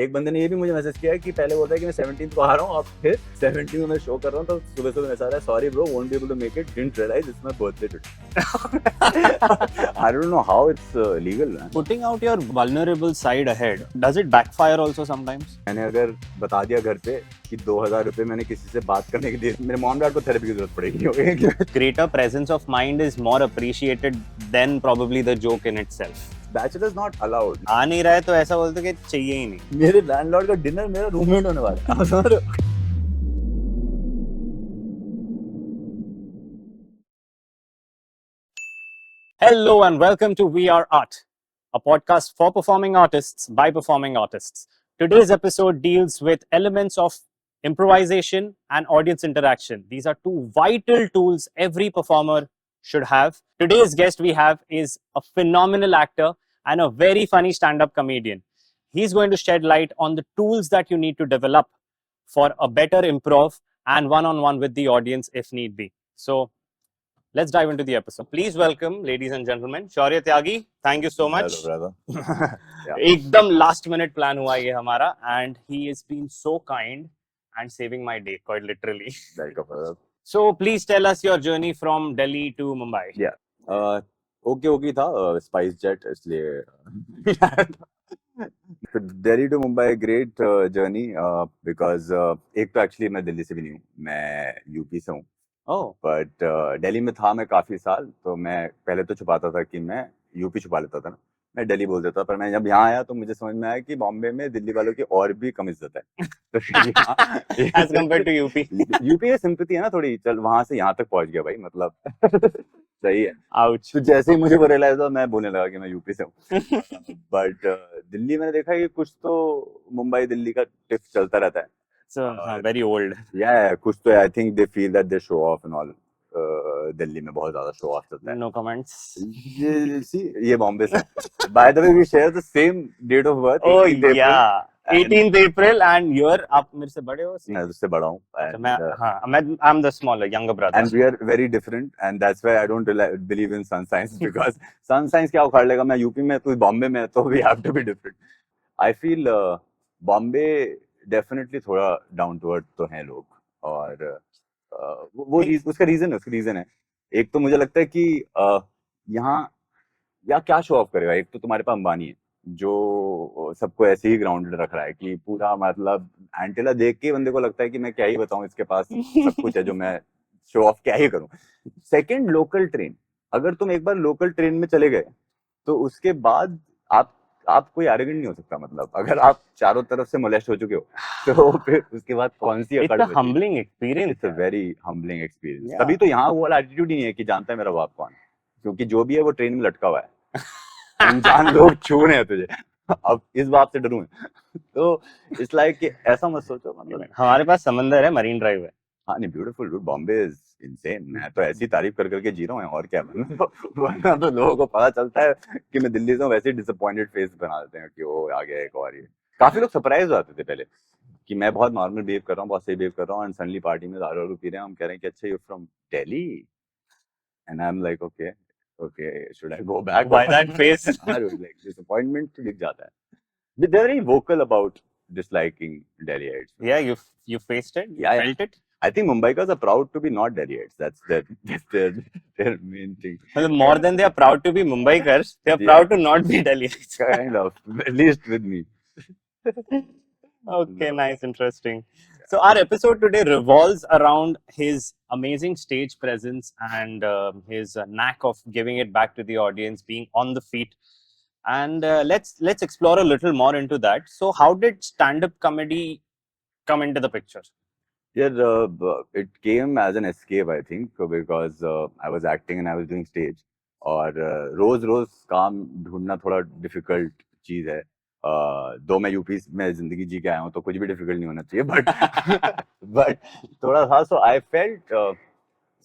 एक बंदे ने ये भी मुझे मैसेज किया है कि पहले बोलता है कि मैं 17 को आ रहा हूँ, अब फिर 17 में शो कर रहा हूँ, तो सुबह सुबह मैसेज आ रहा है, sorry bro, won't be able to make it, didn't realise it's my birthday today. I don't know how it's legal, man. Putting out your vulnerable side ahead, does it backfire also sometimes? मैंने अगर बता दिया घर पे कि 2000 रुपए मैंने किसी से बात करने के लिए, मेरे मॉम डैड को थेरेपी की जरूरत पड़ेगी। Greater presence of mind is more appreciated than probably the joke in itself. Bachelors not allowed. आ नहीं रहा है तो ऐसा बोलते कि चाहिए ही नहीं। मेरे लैंडलॉर्ड का डिनर मेरा रूममेट होने वाला है। आप समझ रहे हो? Hello and welcome to We Are Art, a podcast for performing artists by performing artists. Today's episode deals with elements of improvisation and audience interaction. These are two vital tools every performer should have. Today's guest we have is a phenomenal actor and a very funny stand-up comedian. He's going to shed light on the tools that you need to develop for a better improv and one-on-one with the audience if need be. So let's dive into the episode. Please welcome, ladies and gentlemen, Shaurya Tyagi. Thank you so much. Hello, brother. एकदम last minute plan हुआ ये हमारा, and he has been so kind and saving my day, quite literally. Welcome, brother. So please tell us your journey from Delhi to Mumbai. Yeah. Okay था SpiceJet, इसलिए Delhi to Mumbai great journey, because एक तो actually मैं दिल्ली से भी नहीं हूँ, मैं यूपी से हूँ। बट दिल्ली में था मैं काफी साल, तो मैं पहले तो छुपाता था कि मैं यूपी छुपा लेता था ना, मैं दिल्ली बोल देता, पर मैं जब यहाँ आया तो मुझे समझ में आया कि बॉम्बे में दिल्ली वालों की और भी कम इज्जत है। तो As compared to UP. UP की सिंपैथी है ना थोड़ी, चल वहां से यहाँ तक पहुंच गया भाई, मतलब सही है। Ouch. तो जैसे ही मुझे वो रियलाइज हुआ, मैं बोलने लगा कि मैं यूपी से हूँ। बट दिल्ली मैंने देखा कि कुछ तो मुंबई दिल्ली का टिप चलता रहता है। So very old. Yeah, कुछ तो I think they feel that they show off and all. Delhi में बहुत ज्यादा शो ऑफ चलता है। No comments. ये बॉम्बे से। By the way we share the same date of birth. Oh yeah, 18th April, and you're आप मेरे से बड़े हो? मैं उससे बड़ा हूँ। I'm the smaller, younger brother. And we are very different, and that's why I don't believe in sun science, because sun science क्या उखाड़ लेगा, मैं यूपी में, तू बॉम्बे में, तो we have to be different. I feel Bombay definitely थोड़ा down to earth तो हैं लोग, और वो उसका रीजन है। एक तो मुझे लगता है कि यहाँ या क्या शो ऑफ करेगा। एक तो तुम्हारे पास अंबानी है जो सबको ऐसे ही ग्राउंडेड रख रहा है कि पूरा, मतलब एंटेला देख के बंदे को लगता है कि मैं क्या ही बताऊं, इसके पास सब कुछ है जो मैं शो ऑफ क्या ही करूं। Second, local train. अगर तुम एक बार लोकल ट्रेन में चले गए तो उसके बाद आप कोई एरोगेंट नहीं हो सकता। मतलब अगर आप चारों तरफ से मोलेस्ट हो चुके हो तो फिर उसके बाद कौन सी अकड़ बची? Humbling experience, it's a very humbling experience. तभी तो यहाँ वो वाला एटीट्यूड ही नहीं है कि जानता है मेरा बाप कौन, क्योंकि जो भी है वो ट्रेन में लटका हुआ है। अनजान लोग छू रहे हैं तुझे, अब इस बात से डरूं। तो इट्स लाइक कि ऐसा मत सोचो, मतलब हमारे पास समंदर है, मरीन ड्राइव है। हाँ नहीं, beautiful dude, Bombay is insane. मैं तो ऐसी तारीफ कर करके जी रहा हूँ, और क्या। वरना तो लोगों को पता चलता है कि मैं दिल्ली से हूँ, वैसे डिसअपॉइंटेड फेस बना देते हैं कि वो आ गया एक और। ये काफी लोग सरप्राइज होते थे पहले कि मैं बहुत नॉर्मल बिहेव कर रहा हूँ, बहुत सही बिहेव कर रहा हूँ, एंड सडनली पार्टी में दारू पी रहे हैं, हम कह रहे हैं कि अच्छा, you from Delhi, and I am like okay, should I go back? Why that face? Like disappointment तो दिख जाता है। They're very vocal about disliking Delhiites. Yeah, you faced it. You felt it. I think Mumbaikas are proud to be not Delhiites. That's their main thing. More than they are proud to be Mumbaikars, they are proud to not be Delhiites. Kind of, at least with me. Okay, nice, interesting. So our episode today revolves around his amazing stage presence and his knack of giving it back to the audience, being on the feet. And let's explore a little more into that. So how did stand-up comedy come into the picture? Yeah, it came as an escape, I think, because I was acting and I was doing stage. और रोज काम ढूंढना थोड़ा difficult चीज है। दो मैं UP में जिंदगी जी के आया हूँ, तो कुछ भी डिफिकल्ट नहीं होना चाहिए, बट थोड़ा था। सो आई फेल्ट,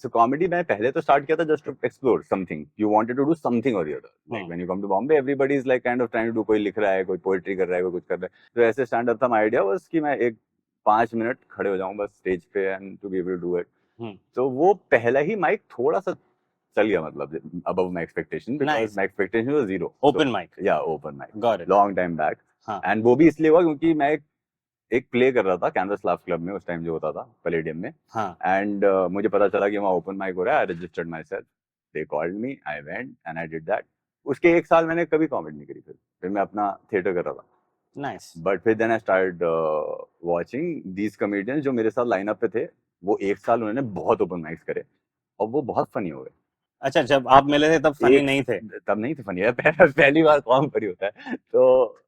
सो कॉमेडी मैं पहले तो स्टार्ट किया था just to explore something. You wanted to do something और the other. Like when you come to Bombay, everybody is like kind of trying to do, कोई लिख रहा है, कोई पोएट्री कर रहा है, कोई कुछ कर रहा है। तो ऐसे स्टैंड अप था। माय आइडिया वाज कि मैं एक 5 मिनट खड़े हो जाऊं बस स्टेज पे, and to be able to do it. तो वो पहला ही माइक थोड़ा सा चल गया, मतलब above my expectation, because my expectation was zero. Open mic. Yeah, open mic. Got it. Long time back. हाँ. एंड वो भी इसलिए हुआ क्योंकि मैं एक प्ले कर रहा था कैनवस लाफ क्लब में उस टाइम जो होता था पैलेडियम में. हाँ. एंड मुझे पता चला कि वहाँ ओपन माइक हो रहा है. आई registered my self. They called me. I went and I did that. उसके एक साल मैंने कभी कॉमेडी नहीं करी. फिर मैं अपना थिएटर कर रहा था. नाइस. बट फिर then I start watching these comedians जो मेरे साथ लाइनअप पे थे. वो एक साल उन्होंने बहुत ओपन माइक्स करे और वो बहुत फनी हो गए. अच्छा, जब आप मिले थे तब फनी नहीं थे? तब नहीं थे फनी है. पहली बार कौन फनी होता है तो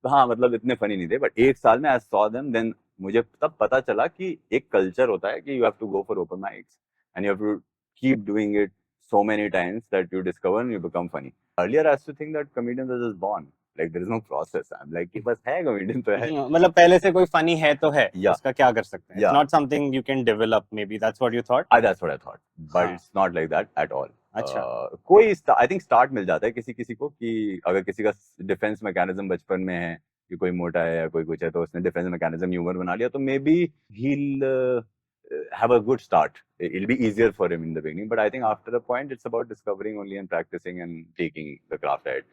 हाँ मतलब इतने फनी नहीं थे. बट एक साल में आई सॉ देम. देन मुझे तब पता चला कि एक कल्चर होता है कि you have to go for open mics and you have to keep doing it so many times that you discover and you become funny. Earlier I used to think that comedians are just born. Like there is no process. I'm like कि बस है comedian तो है. मतलब पहले से कोई funny है तो है, Yeah. उसका क्या कर सकते हैं? Yeah. It's not something you can develop, maybe that's what you thought. That's what I thought. But हाँ. it's not like that at all. अच्छा. कोई आई थिंक स्टार्ट मिल जाता है किसी किसी को कि अगर किसी का डिफेंस मैकेनिज्म बचपन में है कि कोई मोटा है या कोई कुछ है तो उसने डिफेंस मैकेनिज्म ह्यूमर बना लिया तो may be he'll have a good start. It'll be easier for him in the beginning, but I think after a point it's about discovering only and practicing and taking the craft ahead.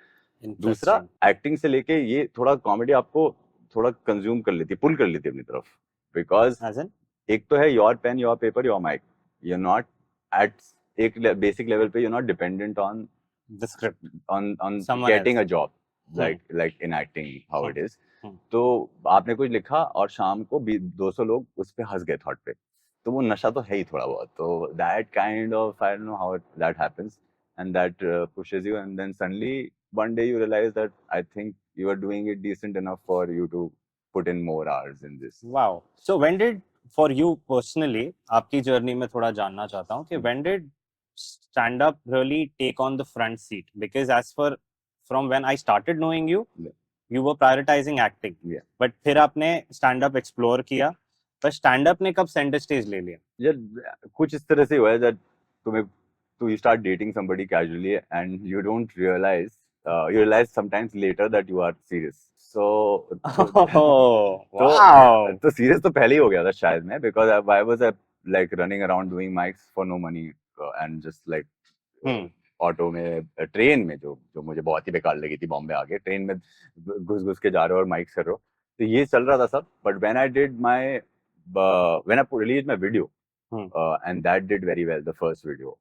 दूसरा acting से लेके ये थोड़ा comedy आपको थोड़ा consume कर लेती है, पुल कर लेती है अपनी तरफ. बिकॉज एक तो है your pen your paper your mic. You are not at एक बेसिक लेवल पे you are not dependent on the script on getting a job like in acting how it is. तो आपने कुछ लिखा और शाम को 200 लोग उस पे हंस गए थॉट पे. तो वो नशा तो है ही थोड़ा बहुत. तो that kind of I don't know how that happens and that pushes you and then suddenly one day you realize that I think you are doing it decent enough for you to put in more hours in this. Wow. So when did for you personally आपकी journey में थोड़ा जानना चाहता हूँ कि when did stand up really take on the front seat? Because as for from when I started knowing you, you were prioritizing acting. Yeah. But फिर आपने stand up explore किया. पर stand up ने कब center stage ले लिया? यार कुछ इस तरह से हुआ है that you start dating somebody casually and you don't realize you realize sometimes later that you are serious. So Oh, wow. तो serious तो पहले ही हो गया था शायद मैं because I was like running around doing mics for no money and just like auto में train में जो मुझे बहुत ही बेकार लगी थी बॉम्बे आके ट्रेन में घुस के जा रहे हो और माइक कर रहे हो. तो ये चल रहा था सब. But when I did my when I release my video and that did very well, the first video.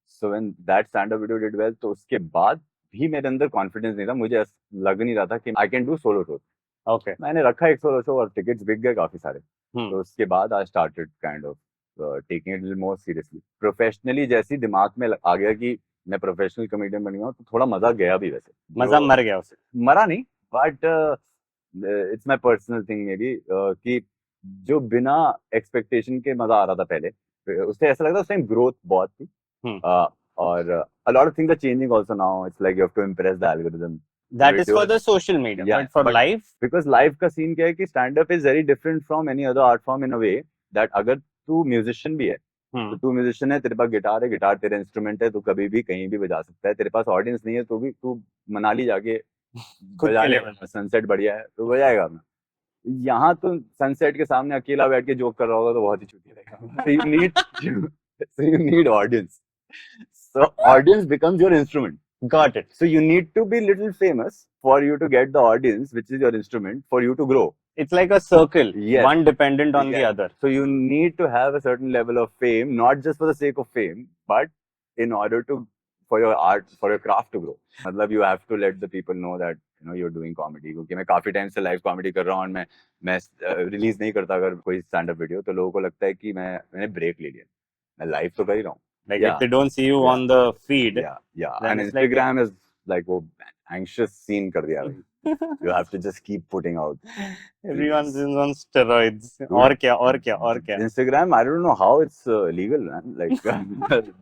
So when that stand-up video did well, तो उसके बाद भी मेरे अंदर कॉन्फिडेंस नहीं था. मुझे लग नहीं रहा था कि I can do solo show. Okay. मैंने रखा एक सोलो शो और टिकट्स बिक गए काफी सारे. तो उसके बाद I started kind of taking it more seriously. Professionally जैसी दिमाग में आ गया कि मैं प्रोफेशनल कॉमेडियन बन गया हूँ तो थोड़ा मजा गया भी. वैसे मजा मर गया उसे? मरा नहीं, but it's my personal thing may be कि जो बिना एक्सपेक्टेशन के मजा आ रहा था पहले उससे ऐसा लगता है उस टाइम ग्रोथ बहुत थी. और a lot of things are changing also now. It's like you have to impress the algorithm. That is for the social media. Yeah, but for live, because live का scene क्या है कि stand up is very different from any other art form in a way that अगर तू musician भी है तो तू म्यूजिशियन है, तेरे पास गिटार है, गिटार तेरा इंस्ट्रूमेंट है, तू कभी भी कहीं भी बजा सकता है. तेरे पास ऑडियंस नहीं है तो भी तू मनाली जाके बजा ले. सनसेट बढ़िया है तो बजाएगा. यहाँ तो सनसेट के सामने अकेला बैठ के जोक कर रहा होगा तो बहुत ही चुकी रहेगा. So you need audience. So audience becomes your instrument. Got it. So you need to be little famous for you to get the audience, which is your instrument, for you to grow. It's like a circle, yes. One dependent on the other. So you need to have a certain level of fame, not just for the sake of fame, but in order to, for your art, for your craft to grow. मतलब you have to let the people know that you're doing comedy. क्योंकि मैं काफी time से live comedy कर रहा हूँ और मैं रिलीज नहीं करता अगर कोई स्टैंड अप वीडियो, तो लोगों को लगता है कि मैंने ब्रेक ले लिया. मैं लाइव तो कर ही रहा हूँ. Like if they don't see you on the feed, and Instagram is like वो anxious scene कर दिया भाई. You have to just keep putting out. Everyone's on steroids. और क्या? Instagram, I don't know how it's legal, man. Like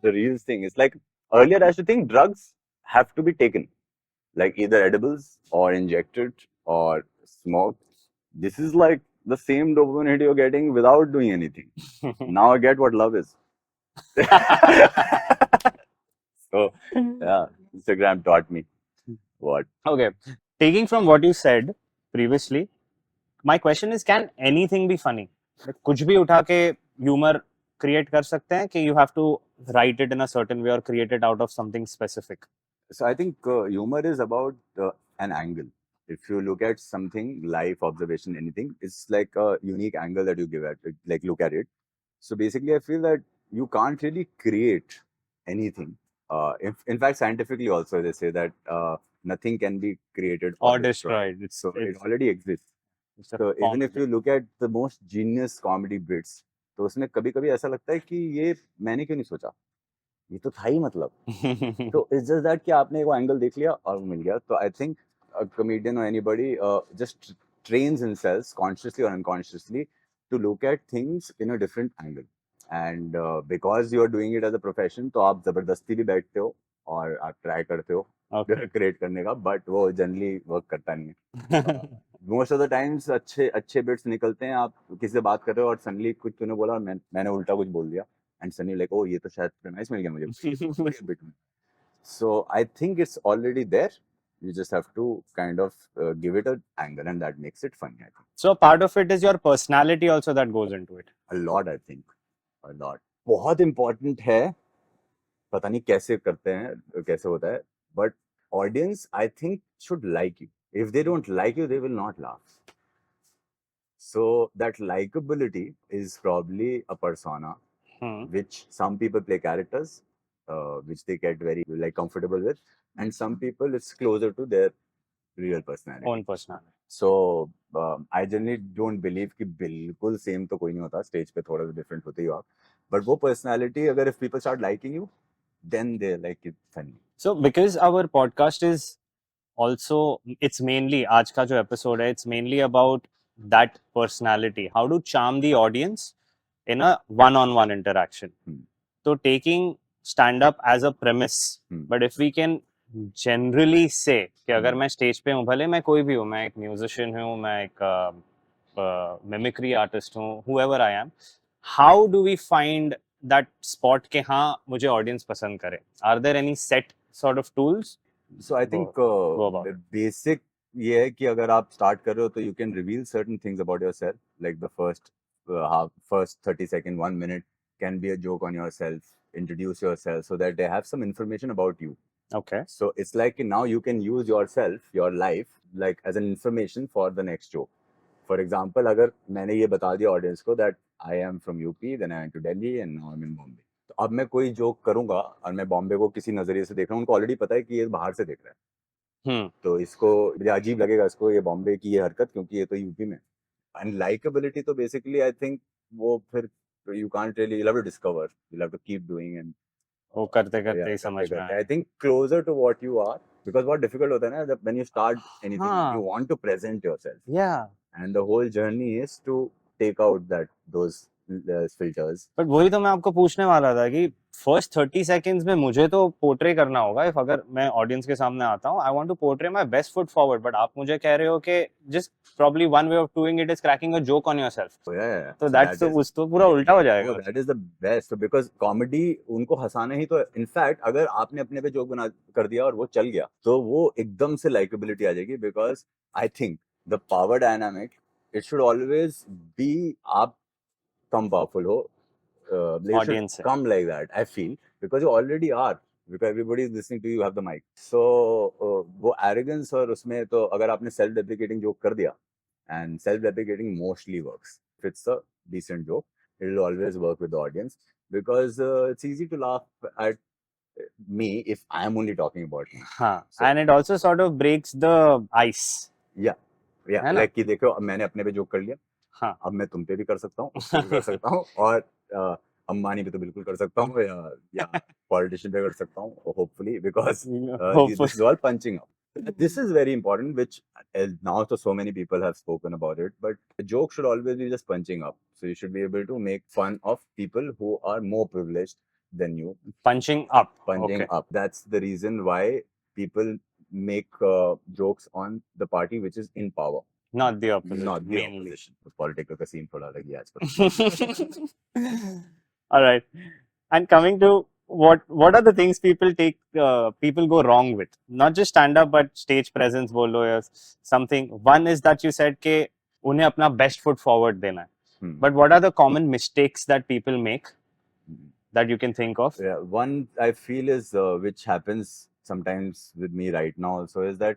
the real thing is like earlier I used to think drugs have to be taken, like either edibles or injected or smoked. This is like the same dopamine hit you're getting without doing anything. Now I get what love is. So yeah, Instagram taught me what. Okay, taking from what you said previously, my question is, can anything be funny? कुछ भी उठा के humor create कर सकते हैं कि you have to write it in a certain way or create it out of something specific? So I think humor is about an angle. if you look at something, life, observation, anything, it's like a unique angle that you give at it, like look at it. So basically, I feel that you can't really create anything. In fact, scientifically also they say that nothing can be created or Or destroyed. destroyed. It's So it it's already exists. it's a So even if form. you look at the most genius comedy bits, तो उसमें कभी-कभी ऐसा लगता है कि ये मैंने क्यों नहीं सोचा? ये तो था ही मतलब. So it's just that कि आपने एक एंगल देख लिया और वो मिल गया. So I think a comedian or anybody just trains themselves consciously or unconsciously to look at things in a different angle. And because you are doing it as a profession, तो आप जबरदस्ती भी बैठते हो और आप ट्राई करते हो Okay. क्रिएट करने का, बट वो जनरली वर्क करता नहीं है. मोस्ट ऑफ द टाइम्स अच्छे अच्छे बिट्स निकलते हैं. आप किसी से बात कर रहे हो और सडनली कुछ तूने बोला और मैंने उल्टा कुछ बोल दिया, एंड सडनली लाइक ओ ये तो शायद प्रेमाइस मिल गया मुझे बिट में. So I think it's already there. You just have to kind of give it an angle, and that makes it funny. I think So part of it is your personality also that goes into it. a lot. I think a lot. बहुत important है. पता नहीं कैसे करते हैं, कैसे होता है. But audience, I think, should like you. If they don't like you, they will not laugh. So that likability is probably a persona Hmm. which some people play characters, which they get very like comfortable with, and some people it's closer to their real personality. Own personality. So I generally don't believe कि बिल्कुल same तो कोई नहीं होता. Stage पे थोड़ा different होते ही हो आप, बट वो पर्सनालिटी अगर if people start liking you, then they like it funny. So because our podcast is also, it's mainly, आज का जो episode है, it's mainly about that personality. How to charm the audience in a one-on-one interaction. Hmm. So taking stand-up as a premise, but if we can generally say कि अगर मैं stage पे हूँ, भले मैं कोई भी हूँ, मैं एक म्यूजिशियन हूँ, मैं एक मिमिक्री आर्टिस्ट हूँ, whoever I am, how do we find that spot कि हाँ मुझे audience पसंद करे? Are there any set sort of tools? So I think go about it. basic ये है कि अगर आप start कर रहे हो तो you can reveal certain things about yourself, like the first 30 second, 1 minute can be a joke on yourself, introduce yourself so that they have some information about you. Okay. So it's like now you can use yourself, your life, like as an information for the next joke. For example, अगर मैंने ये बता दिया audience को that I am from UP, then I went to Delhi and now I'm in Bombay. तो अब मैं कोई जोक करूंगा और मैं बॉम्बे को किसी नजरिए से देख रहा हूँ, उनको ऑलरेडी पता है कि ये बाहर से देख रहा है. तो इसको मुझे अजीब लगेगा इसको ये बॉम्बे की ये हरकत, क्योंकि ये तो यूपी में. एंड लाइकेबिलिटी तो बेसिकली आई थिंक वो फिर you can't really, you have to discover, you have to keep doing and वो करते करते ही समझ में आया. I think closer to what you are, because बहुत डिफिकल्ट होता है ना जब व्हेन यू स्टार्ट एनीथिंग, हाँ. You want to present yourself, Yeah. And the whole journey is to take out that those filters. But वही तो मैं आपको पूछने वाला था कि फर्स्ट 30 सेकंड्स में मुझे तो पोर्ट्रे करना होगा. इफ अगर मैं ऑडियंस के सामने आता हूँ, I want to portray my best foot forward, but आप मुझे कह रहे हो कि just probably one way of doing it is cracking a joke on yourself. तो दैट्स तो उस तो पूरा उल्टा हो जाएगा. That is the best, because comedy उनको हंसाना ही तो. इनफैक्ट अगर आपने अपने पे जोक बना कर दिया और वो चल गया तो वो एकदम से लाइकेबिलिटी आ जाएगी, because I think the power dynamic it should always be आप कम पावरफुल हो, Audience है. come like that, I feel, because you already are, because everybody is listening to you, have the mic. So वो arrogance और उसमें तो अगर आपने self deprecating joke कर दिया, and self deprecating mostly works. If it's a decent joke, it will always work with the audience, because it's easy to laugh at me if I am only talking about me. हाँ. So- And it also sort of breaks the ice. Yeah, है ना? like कि देखो अब मैंने अपने पे joke कर लिया, हाँ. अब मैं तुम पे भी कर सकता हूँ, उस पे भी कर सकता हूँ, और अंबानी पे तो बिल्कुल कर सकता हूँ, या पॉलिटिशियन पे कर सकता हूँ, hopefully, because this is all punching up. This is very important, which now so many people have spoken about it, but a joke should always be just punching up. So you should be able to make fun of people who are more privileged than you. Punching up. Punching Okay. up. That's the reason why people make jokes on the party which is in power, Not the opposite. not the mainly. opposition. Political का scene थोड़ा अलग ही है आजकल. All right. And coming to what are the things people go wrong with? Not just stand up, but stage presence बोलो या something. One is that you said कि उन्हें अपना best foot forward देना है. But what are the common mistakes that people make that you can think of? Yeah, one I feel is which happens sometimes with me right now also is that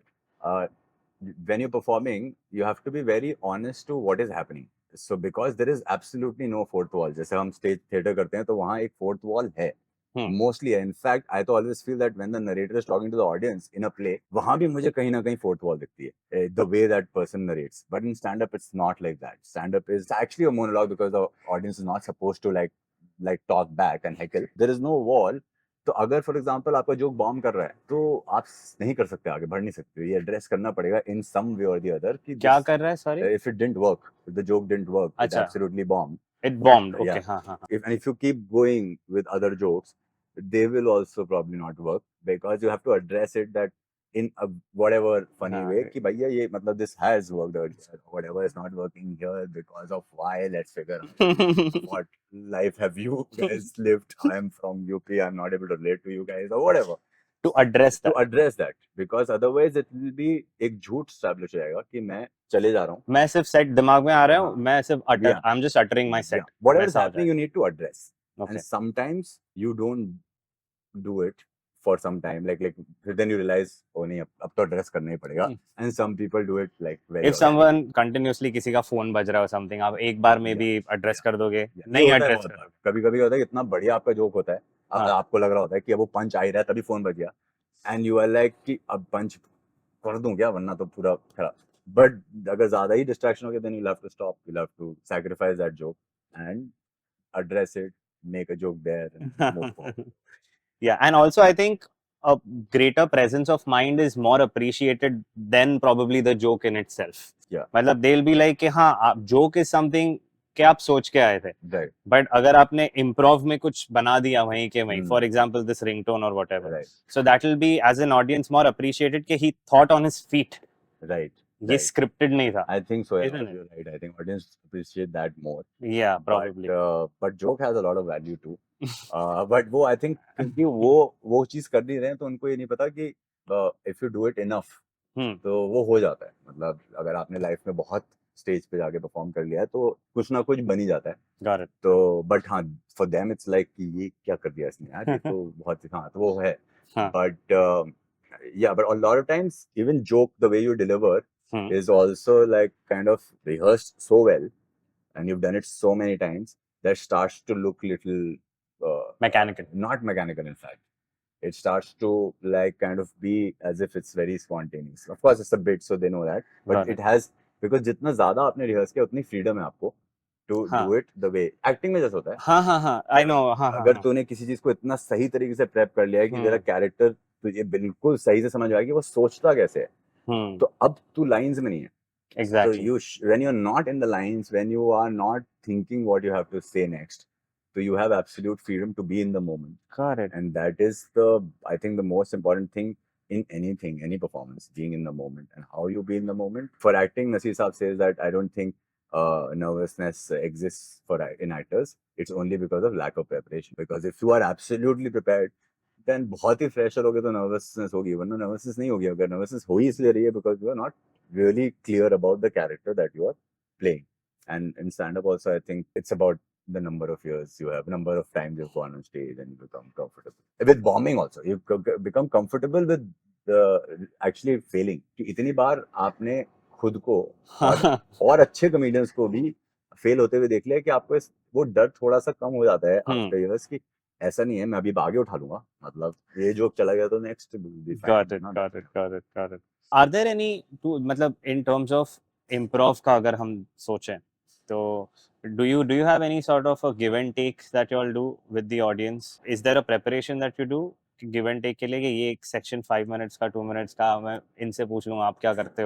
when you're performing, you have to be very honest to what is happening. So because there is absolutely no fourth wall. जैसे हम stage theater करते हैं तो वहाँ एक fourth wall है. Mostly है. In fact, I तो always feel that when the narrator is talking to the audience in a play, वहाँ भी मुझे कहीं ना कहीं fourth wall दिखती है. The way that person narrates. But in stand-up, it's not like that. Stand-up is actually a monologue because the audience is not supposed to like talk back and heckle. There is no wall. तो अगर for example आपका joke bomb कर रहा है तो आप नहीं कर सकते, आगे बढ़ नहीं सकते. ये एड्रेस करना पड़ेगा इन सम वे और द अदर कि क्या कर रहा है, sorry? if it didn't work, if the joke didn't work, it अच्छा. absolutely bombed. It bombed. Yeah. Okay. हाँ हाँ. If you keep going with other jokes, they will also probably not work because you have to address it that in a whatever funny हाँ. way कि भैया ये मतलब this has worked earlier, whatever is not working here because of why, let's figure out what life have you guys lived. I am from UP, I'm not able to relate to you guys or whatever. To address that. To address that because otherwise it will be एक झूठ establish हो जाएगा कि मैं चले जा रहा हूँ. मैं सिर्फ सेट दिमाग में आ रहा हूँ, हाँ. मैं सिर्फ utter, Yeah. I'm just uttering my set. Yeah. Whatever is वैसा हो happening, you need to address. Okay. And sometimes you don't do it for some time. Like then you realize, oh नहीं अब तो address करना ही पड़ेगा. And some people do it like very. If someone continuously किसी का phone बज रहा हो something, आप एक बार में भी address कर दोगे? नहीं address कर. कभी कभी होता है इतना बढ़िया आपका जोक होता है, आपको लग रहा होता है कि अब वो पंच आ ही रहा है तभी फोन बज गया. And you are like कि अब पंच कर दूं क्या वरना तो पूरा खराब. But अगर ज्यादा ही distraction हो गया then you'll have to stop. You'll have to sacrifice that joke and address it, make a joke there and move forward. Yeah, and also I think a greater presence of mind is more appreciated than probably the joke in itself. Yeah. मतलब they'll be like कि हाँ joke is something कि आप सोच के आए थे. Right. But अगर आपने improv में कुछ बना दिया वहीं के वहीं, for example this ringtone or whatever, Right. so that will be as an audience more appreciated कि he thought on his feet. Right. ये scripted नहीं था. I think so. Isn't it? You're right. I think audience appreciate that more. Yeah, probably. But joke has a lot of value too. But वो I think क्योंकि वो चीज कर नहीं रहे हैं तो उनको ये नहीं पता कि if you do it enough तो वो हो जाता है. मतलब अगर आपने लाइफ में बहुत स्टेज पे जाके परफॉर्म कर लिया है तो कुछ ना कुछ बन ही जाता है. Got it. तो बट हाँ फॉर देम इट्स लाइक कि ये क्या कर दिया इसने यार, ये तो बहुत हाँ तो वो है. But yeah, but a lot of times even joke the way you deliver is also like kind of rehearsed so well and you've done it so many times that starts to look little mechanical. Not mechanical, in fact. It starts to like kind of be as if it's very spontaneous. Of course it's a bit so they know that, but it has because जितना ज़्यादा आपने rehearse किया उतनी freedom है आपको to do it the way acting में जैसा होता है. हाँ I know. अगर तूने किसी चीज को इतना सही तरीके से prep कर लिया है कि तेरा character तुझे बिल्कुल सही से समझ आएगा कि वो सोचता कैसे है, तो अब तू lines में नहीं है. Exactly. So when you're not in the lines, when you are not thinking what you have to say next, so you have absolute freedom to be in the moment. Got it. And that is I think the most important thing in anything, any performance, being in the moment and how you be in the moment. For acting, Nasir Saab says that I don't think nervousness exists in actors. It's only because of lack of preparation. Because if you are absolutely prepared, then बहुत ही fresh होगे तो nervousness होगी, वरना nervousness नहीं होगी. अगर nervousness हो ही इसलिए रही है because you are not really clear about the character that you are playing. And in stand-up also, I think it's about the number of years you have, number of times you've gone on stage and you become comfortable. With bombing also, you become comfortable with actually failing. कि इतनी बार आपने खुद को और अच्छे comedians को भी fail होते हुए देख लिया कि आपको वो डर थोड़ा सा कम हो जाता है आफ्टर इयर्स कि ऐसा नहीं है मैं अभी आगे उठा लूंगा, मतलब ये जोक चला गया तो next got it. Are there any मतलब in terms of improv का अगर हम सोचें तो do you have any sort of a give and take that you all do with the audience? Is there a preparation that you do give and take के लिए कि ये एक section 5 minutes का 2 minutes का मैं इनसे पूछ लूँगा आप क्या करते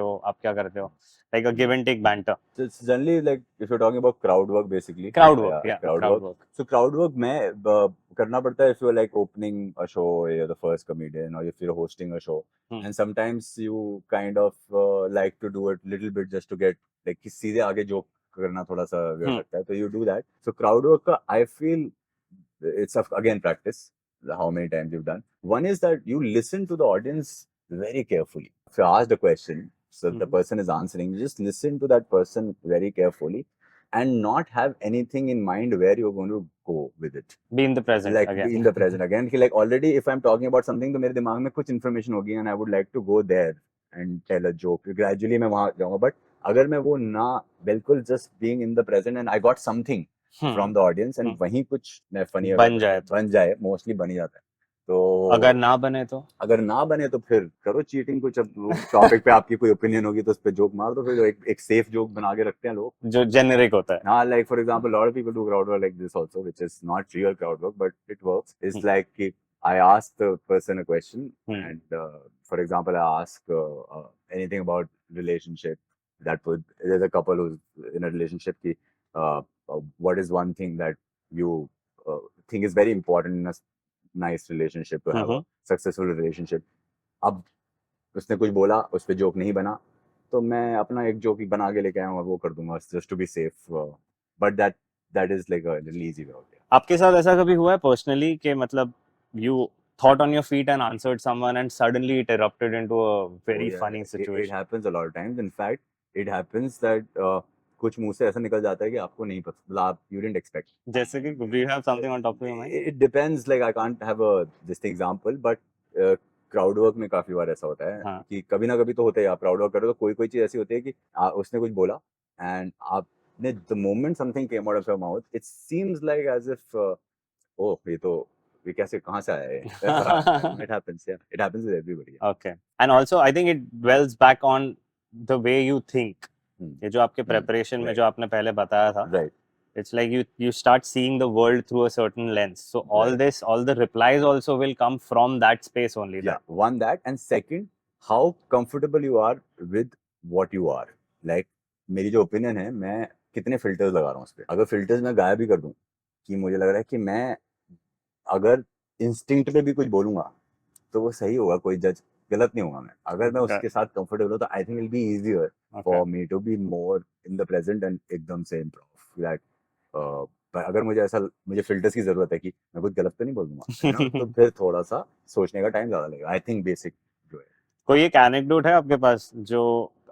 हो, like a give and take banter? So it's generally like if you're talking about crowd work basically. Crowd work. So crowd work में करना पड़ता है if you're like opening a show or you're the first comedian or if you're hosting a show. And sometimes you kind of like to do it little bit just to get like कि सीधे आगे joke करना थोड़ा सा weird लगता है, so you do that. So crowd work का I feel it's again practice. How many times you've done. One is that you listen to the audience very carefully. If you ask the question, so the person is answering, you just listen to that person very carefully and not have anything in mind where you're going to go with it. Be in the present like again. Be in the present again. Like already if I'm talking about something, तो मेरे दिमाग में कुछ information होगी and I would like to go there and tell a joke. Gradually मैं वहाँ जाऊँगा, but अगर मैं वो ना बिल्कुल just being in the present and I got something from the audience and वहीं कुछ मैं funny बन जाए तो। बन जाए, mostly बन ही जाता है. तो अगर ना बने तो अगर ना बने तो फिर करो चीटिंग. कुछ अब टॉपिक पे आपकी कोई ओपिनियन होगी तो उस पे जोक मार दो. फिर एक सेफ जोक बना के रखते हैं लोग. जो जेनेरिक होता है. हाँ, like for example, a lot of people do crowd work like this also, which is not real crowd work, but it works. It's like कि I ask the person a question, and for example, I ask anything about relationship. There's a couple who's in a relationship. Ki, what is one thing that you think is very important in a nice relationship to have a successful relationship? अब उसने कुछ बोला, उस पे joke नहीं बना, तो मैं अपना एक जोक ही बना के लेके आया हूँ और वो कर दूंगा just to be safe. But that is like a little easy way out there. आपके साथ ऐसा कभी हुआ है पर्सनली कि मतलब you thought on your feet and answered someone and suddenly it erupted into a very funny It situation? happens a lot of times. In fact, it happens that कुछ मुंह से ऐसा निकल जाता है कि आपको नहीं पता, मतलब आप you didn't expect. जैसे कि do you have something on top of your mind? It depends. Like I can't have a this example, but crowd work में काफी बार ऐसा होता है हाँ. कि कभी ना कभी तो होता है. आप crowd work करो तो कोई चीज ऐसी होती है कि उसने कुछ बोला and आपने the moment something came out of your mouth, it seems like as if oh ये कैसे कहाँ से आया है. It happens, yeah. It happens with everybody. Yeah. Okay. And also I think it dwells back on the way you think. ये जो आपके preparation में Right. जो आपने पहले बताया था, Right. it's like you start seeing the world through a certain lens. So all the replies also will come from that space only. Yeah, one that, and second, how comfortable you are with what you are. Like मेरी जो opinion है, मैं कितने filters लगा रहा हूँ उस पर. अगर फिल्टर्स मैं गायब भी कर दूं कि मुझे लग रहा है कि मैं अगर इंस्टिंक्ट पे भी कुछ बोलूंगा तो वो सही होगा, कोई जज गलत नहीं होगा. मैं अगर मैं उसके साथ कंफर्टेबल हूँ तो I think it be easier for me to be more in the present and एकदम से इम्प्रूव दैट. पर अगर मुझे फिल्टर्स की जरूरत है कि मैं कुछ गलत तो नहीं बोल दूंगा तो फिर थोड़ा सा सोचने का टाइम ज्यादा लगेगा. आई थिंक बेसिक जो है. कोई एक एनेक्डोट है आपके पास जो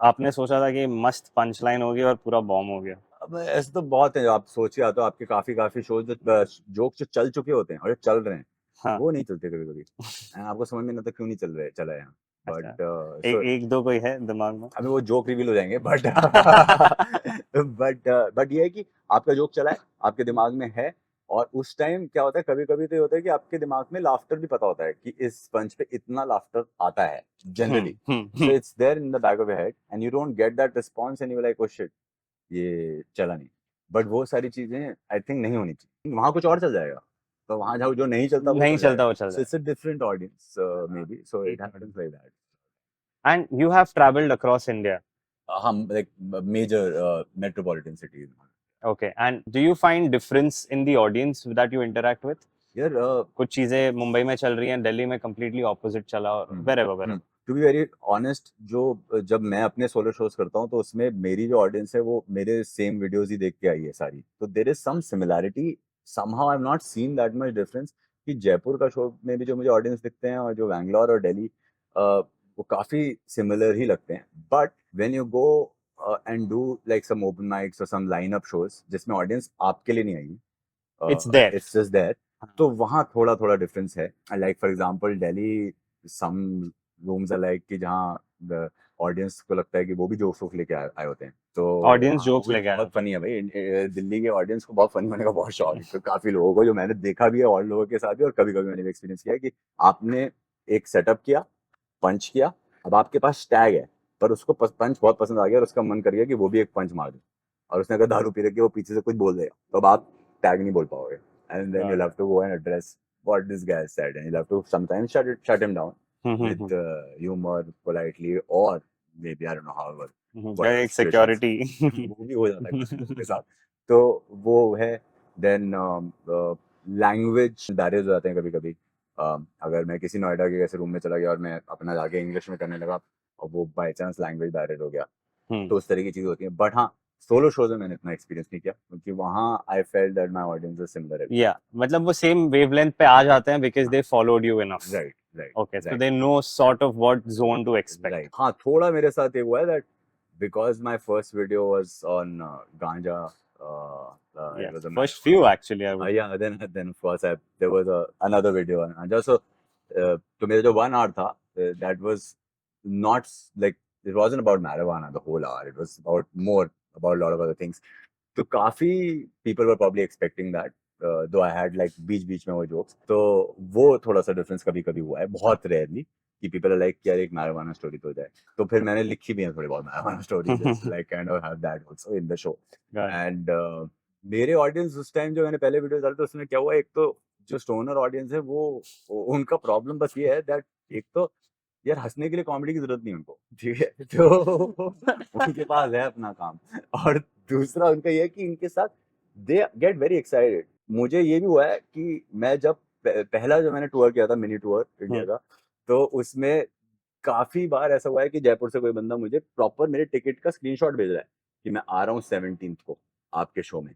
आपने सोचा था कि मस्त पंच लाइन होगी और पूरा बॉम्ब हो गया? अब ऐसे तो बहुत है. आप सोचिए तो आपके काफी शोज जो जोक जो चल चुके होते हैं और जो चल रहे हैं, हाँ. वो नहीं चलते कभी कभी. आपको समझ में नहीं आता क्यों नहीं चला है. बट एक दो कोई है दिमाग में? अभी वो जोक रिवील हो जाएंगे. बट बट ये है कि आपका जोक चला है, आपके दिमाग में है, और उस टाइम क्या होता है, कभी कभी तो ये होता है कि आपके दिमाग में लाफ्टर भी पता होता है कि इस पंच पे इतना लाफ्टर आता है generally. So it's there in the back of your head and you don't get that response and you like oh shit, ये चला नहीं. बट वो सारी चीजें आई थिंक नहीं होनी चाहिए. वहां कुछ और चल जाएगा, तो वहां जाओ जो नहीं चलता नहीं चलता वो चल जाएगा. It's a different audience may be, so it happens like that. And you have traveled across India. हम like major metropolitan cities. Okay. And do you find difference in the audience that you interact with? यार कुछ चीजें मुंबई में चल रही हैं, दिल्ली में completely opposite चला, wherever. To be very honest, जब मैं अपने सोलो शोज करता हूँ तो उसमें मेरी जो ऑडियंस है वो मेरे सेम वीडियोस ही देख के आई है सारी. तो there is some similarity. Somehow I have not seen that much difference कि जयपुर का शो में भी जो मुझे ऑडियंस दिखते हैं और जो बैंगलोर और दिल्ली, वो काफी सिमिलर ही लगते हैं. But when you go and do like some open mics और सम लाइन अप शोज जिसमें ऑडियंस आपके लिए नहीं आई, इट्स जस्ट देयर, तो वहाँ थोड़ा थोड़ा डिफरेंस है. Like for example Delhi, some rooms are like कि जहाँ ऑडियंस को लगता है कि वो भी जोक्स लेके आए होते हैं. तो ऑडियंस जोक्स लेके आए. बहुत फनी है भाई. दिल्ली के ऑडियंस को बहुत फनी होने का बहुत शौक है. तो काफी लोगों को जो मैंने देखा भी है और लोगों के साथ भी, और कभी कभी मैंने भी एक्सपीरियंस किया है कि आपने एक सेटअप किया, पंच किया, अब आपके पास टैग है, पर उसको पंच बहुत पसंद आ गया और उसका मन कर गया कि वो भी एक पंच मार दे, और उसने अगर दारू पी रखी है वो पीछे से कुछ बोल देगा, तो अब आप टैग नहीं बोल पाओगे. And then you have to go and address what this guy said, and you'll have to sometimes shut him down with humor, politely, or maybe I don't know however. एक security वो भी हो जाता है उसके साथ. तो वो है. Then language barriers हो जाते हैं कभी कभी. अगर मैं किसी नोएडा के ऐसे रूम में चला गया और मैं अपना जाके इंग्लिश में करने लगा और वो बाय चांस लैंग्वेज बैरियर हो गया, तो उस तरह की चीजें होती हैं. बट हाँ, सोलो शोज में मैंने इतना एक्सपीरियंस नहीं किया क्योंकि वहाँ I felt that my audience is similar. या मतलब वो सेम वेवलेंथ पे आ जाते हैं because they followed you enough. Right. Okay, so they know sort of what zone to expect. Right. हाँ, थोड़ा मेरे साथ ये हुआ है that because my first video was on ganja. It was a first few actually. I would. Yeah, then of course there was another video on ganja. So तो मेरा जो 1 hour था, that was not like it wasn't about marijuana the whole hour. It was about more about a lot of other things. तो काफी people were probably expecting that. Though I had like बीच में वो jokes. तो वो थोड़ा सा difference कभी कभी हुआ है, बहुत rarely कि people are like यार एक marijuana story तो हो जाए. तो फिर मैंने लिखी भी है थोड़ी बहुत marijuana stories, just like kind of have that also in the show. Got it. And मेरे ऑडियंस उस टाइम जो मैंने पहले वीडियोस डाले तो उसमें क्या हुआ, एक तो जो स्टोनर ऑडियंस है वो उनका प्रॉब्लम बस ये है दैट एक तो यार हंसने के लिए कॉमेडी की जरूरत नहीं उनको, ठीक है, तो उनके पास है अपना काम, और दूसरा उनका ये है कि इनके साथ दे गेट वेरी एक्साइटेड. मुझे ये भी हुआ है कि मैं जब पहला जो मैंने टूर किया था मिनी टूर इंडिया का, तो उसमें काफी बार ऐसा हुआ है कि जयपुर से कोई बंदा मुझे प्रॉपर मेरे टिकट का स्क्रीनशॉट भेज रहा है कि मैं आ रहा हूँ 17th को आपके शो में,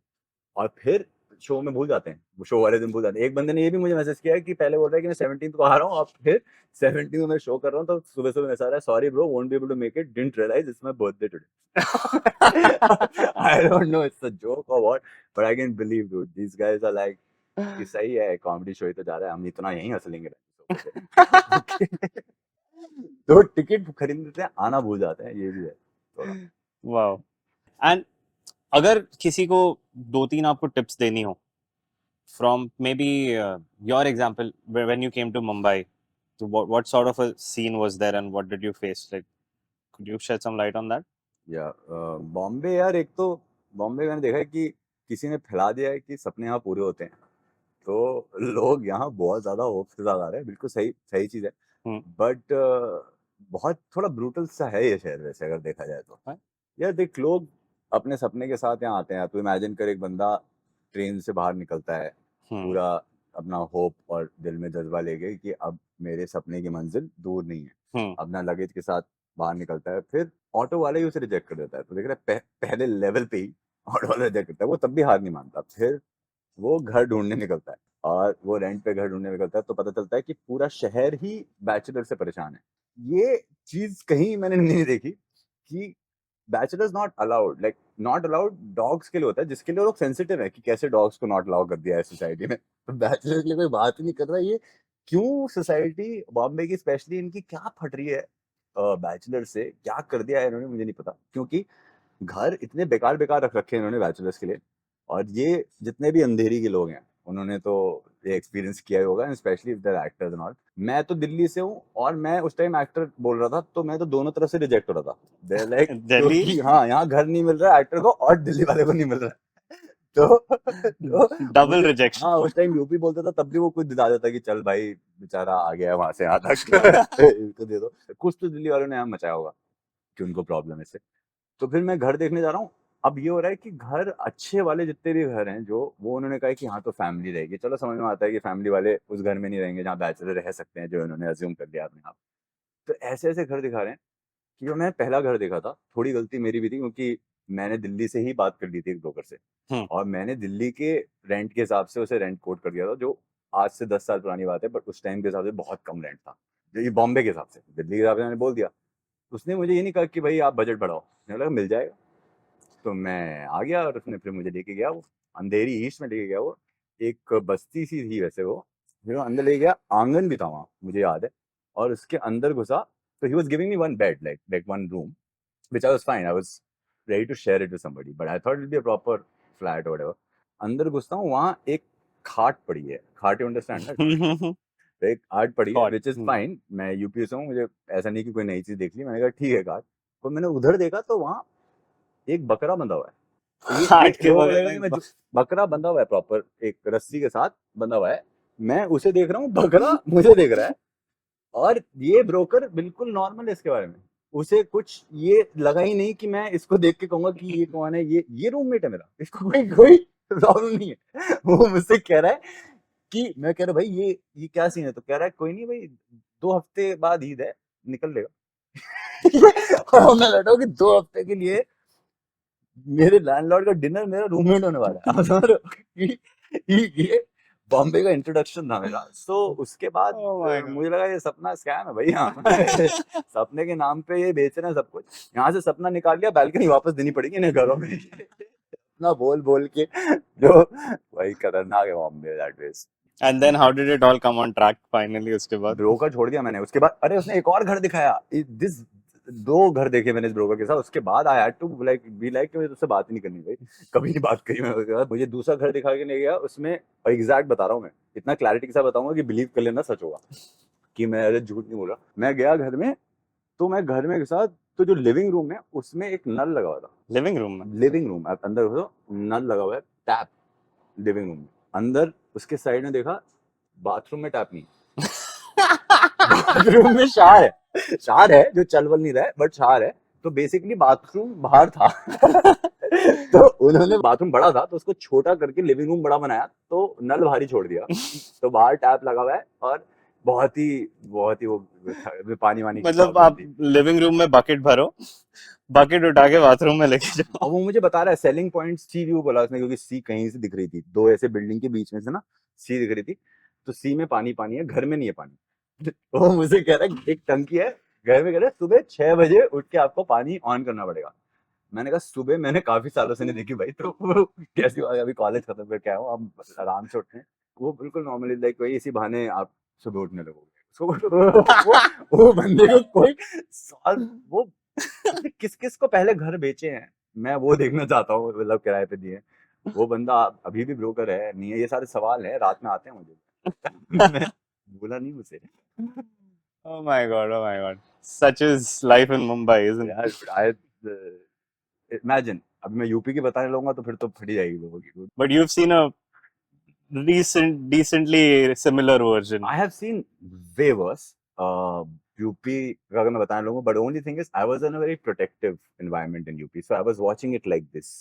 और फिर शो में भूल जाते हैं, वो शो वाले दिन भूल जाते हैं. एक बंदे ने ये भी मुझे मैसेज किया है कि पहले बोल रहा है कि मैं 17th को आ रहा हूँ, और फिर 17th को मैं शो कर रहा हूँ, तो सुबह सुबह मैसेज आ रहा है, sorry bro, won't be able to make it, didn't realise it's my birthday today. I don't know it's a joke और what, but I can believe dude, these guys are like कि सही है, comedy show ही तो जा रहा है, हम इतना यहीं हंस लेंगे. तो टिकट खरीद लेते हैं, आना भूल जाते हैं, ये भी है थोड़ा. Wow. And अगर किसी को 2-3 आपको टिप्स देनी हो from maybe your example when you came to Mumbai, so what sort of a scene was there and what did you face? Like, could you shed some light on that? या बॉम्बे यार, एक तो बॉम्बे मैंने देखा है कि किसी ने फैला दिया है कि सपने यहाँ पूरे होते हैं, तो लोग यहाँ बहुत ज्यादा होप के साथ आ रहे हैं. बिल्कुल सही सही चीज है, बट बहुत थोड़ा ब्रूटल सा है ये शहर वैसे अगर देखा जाए तो. यार देख, लोग अपने सपने के साथ यहाँ आते हैं. तो इमेजिन कर, एक बंदा ट्रेन से बाहर निकलता है पूरा अपना होप और दिल में जज्बा लेके कि अब मेरे सपने की मंजिल दूर नहीं है, अपना लगेज के साथ बाहर निकलता है, फिर ऑटो वाला ही उसे रिजेक्ट कर देता है. तो देख रहा है पहले लेवल पे ही ऑटो वाला रिजेक्ट करता है, वो तब भी हार नहीं मानता, फिर वो घर ढूंढने निकलता है, और वो रेंट पे घर ढूंढने निकलता है, तो पता चलता है कि पूरा शहर ही बैचलर से परेशान है. ये चीज कहीं मैंने नहीं देखी कि bachelors not allowed, like not allowed dogs के लिए होता है, जिसके लिए लोग सेंसिटिव है कि कैसे डॉग्स को नॉट अलाउ कर दिया है सोसाइटी में, तो बैचलर के लिए कोई बात ही नहीं कर रहा. ये क्यों सोसाइटी बॉम्बे की स्पेशली, इनकी क्या फट रही है बैचलर से, क्या कर दिया है इन्होंने, मुझे नहीं पता. क्योंकि घर इतने बेकार बेकार रख रखे हैं इन्होंने बैचलर्स के लिए, और ये जितने भी अंधेरी के लोग हैं उन्होंने तो ये एक्सपीरियंस किया ही होगा, specially if there actors and all. मैं तो दिल्ली से हूँ, और मैं उस टाइम एक्टर बोल रहा था, तो मैं तो दोनों तरफ से रिजेक्ट हो रहा था. They like Delhi? क्योंकि हाँ, यहाँ घर नहीं मिल रहा है एक्टर को, और दिल्ली वाले को नहीं मिल रहा है. तो डबल रिजेक्शन. हाँ, उस टाइम यूपी बोलता था, तब भी वो कुछ दिला देता कि चल भाई बेचारा आ गया है वहां से यहाँ तक, इसको दे दो. कुछ तो दिल्ली वालों ने यहाँ मचाया होगा कि उनको प्रॉब्लम है इससे. तो फिर मैं घर देखने जा रहा हूँ. अब ये हो रहा है कि घर अच्छे वाले जितने भी घर हैं, जो वो उन्होंने कहा है कि हाँ तो फैमिली रहेगी. चलो समझ में आता है कि फैमिली वाले उस घर में नहीं रहेंगे जहाँ बैचलर रह सकते हैं, जो इन्होंने अज्यूम कर लिया अपने आप. तो ऐसे ऐसे घर दिखा रहे हैं कि जो मैं पहला घर देखा था, थोड़ी गलती मेरी भी थी, क्योंकि मैंने दिल्ली से ही बात कर ली थी एक ब्रोकर से, और मैंने दिल्ली के रेंट के हिसाब से उसे रेंट कोट कर दिया था, जो आज से 10 साल पुरानी बात है, बट उस टाइम के हिसाब से बहुत कम रेंट था, जो ये बॉम्बे के हिसाब से. दिल्ली के हिसाब से मैंने बोल दिया. उसने मुझे ये नहीं कहा कि भाई आप बजट बढ़ाओ, मुझे लगा मिल जाएगा. तो मैं आ गया, और उसने फिर मुझे लेके गया, वो अंधेरी ईस्ट में लेके गया. वो एक बस्ती सी थी वैसे वो, फिर वो अंदर ले गया, आंगन भी था वहाँ मुझे याद है, और उसके अंदर घुसा, तो he was giving me one bed, like one room, which I was fine, I was ready to share it with somebody, but I thought it will be a proper flat और व्हाटएवर. अंदर घुसता हूँ, वहाँ एक खाट पड़ी है, खाट, यू अंडरस्टैंड, एक खाट पड़ी है, व्हिच इज फाइन. मैं यूपी से हूँ, मुझे ऐसा नहीं कि कोई नई चीज देख ली, मैंने कहा ठीक है खाट. तो मैंने उधर देखा, तो वहाँ एक बकरा बंधा हुआ है. खाट के बगल में बकरा बंधा हुआ है, प्रॉपर एक रस्सी के साथ बंधा हुआ है. मैं उसे देख रहा हूँ, बकरा मुझे देख रहा है, और ये ब्रोकर बिल्कुल नॉर्मल है इसके बारे में. उसे कुछ ये लगा ही नहीं कि मैं इसको देख के कहूंगा कि ये कौन है, ये रूममेट है मेरा, इसको कोई प्रॉब्लम नहीं है. वो मुझसे कह रहा है कि, मैं कह रहा भाई ये क्या सीन है, तो कह रहा है कोई नहीं भाई, 2 हफ्ते बाद ईद है, निकल लेगा. और मैं बैठा हूँ कि 2 हफ्ते के लिए मेरे लैंडलॉर्ड का डिनर मेरा रूममेट होने वाला है. आप समझ रहे हो कि ये बॉम्बे का इंट्रोडक्शन था मेरा. सो उसके बाद मुझे लगा ये सपना स्कैम है भाई. यहाँ सपने के नाम पे ये बेच रहे हैं सब कुछ. यहाँ से सपना निकाल लिया, बैल्कनी वापस देनी पड़ेगी इन्हें घरों में. अपना बोल बोल के, जो भाई खतरनाक है Bombay, that is. And then how did it all come on track finally उसके बाद? ब्रोकर छोड़ दिया मैंने, उसके बाद अरे उसने एक और घर दिखाया, दिस 2 घर देखे मैंने इस ब्रोकर के साथ, उसके बाद I had to like be like कि मुझे तुझसे बात ही नहीं करनी भाई, कभी नहीं बात करी मैंने उसके बाद। मुझे दूसरा घर दिखा के ले गया, उसमें एग्जैक्ट बता रहा हूँ मैं, इतना क्लैरिटी के साथ बताऊंगा कि बिलीव कर लेना सच होगा कि मैं अरे झूठ नहीं बोल रहा। मैं गया घर में, तो मैं घर में के साथ, तो जो लिविंग रूम है उसमें एक नल लगा हुआ था, लिविंग रूम में? लिविंग रूम अंदर हो नल लगा हुआ है, टैप लिविंग रूम में अंदर, उसके साइड में देखा बाथरूम में टैप नहीं, बाथरूम में शावर है, शावर है जो चल वल नहीं रहा है बट शावर है, तो बेसिकली बाथरूम बाहर था तो उन्होंने बाथरूम बड़ा था तो उसको छोटा करके लिविंग रूम बड़ा बनाया, तो नल भारी छोड़ दिया, तो बाहर टैप लगा हुआ है और बहुत ही वो पानी वानी की मतलब प्रॉब्लम आप थी। लिविंग रूम में बकेट भरो, बकेट उठा के बाथरूम में लेके जाओ। और वो मुझे बता रहा है सेलिंग पॉइंट सी व्यू बोला उसने, क्योंकि सी कहीं से दिख रही थी, 2 ऐसे बिल्डिंग के बीच में से ना सी दिख रही थी, तो सी में पानी पानी है, घर में नहीं है पानी वो मुझे कह रहा है एक टंकी है घर में, कह रहा है सुबह 6 बजे उठ के आपको पानी ऑन करना पड़ेगा। मैंने कहा सुबह मैंने काफी सालों से नहीं देखी भाई, तो वो कैसी बात है, अभी कॉलेज खत्म करके आया हूँ, हम आराम से उठते हैं, वो बिल्कुल नॉर्मली लाइक वही इसी बहाने आप सुबह उठने लगोगे, वो बंदे को कोई सॉल्व वो किस किस को पहले घर बेचे हैं, मैं वो देखना चाहता हूँ, मतलब किराए पे दिए, वो बंदा अभी भी ब्रोकर है नहीं है, ये सारे सवाल हैं रात में आते हैं मुझे मैं बोला नहीं मुझे Oh my God, oh my God. Such is life in Mumbai, isn't it? यार आई इमेजिन अब मैं यूपी की बताने लगूंगा तो फिर तो फट ही जाएगी लोगों की। But you've seen a decently similar version. I have seen way worse. UP का अगर मैं बताने लगूं, but only thing is I was in a very protective environment in UP, so I was watching it like this.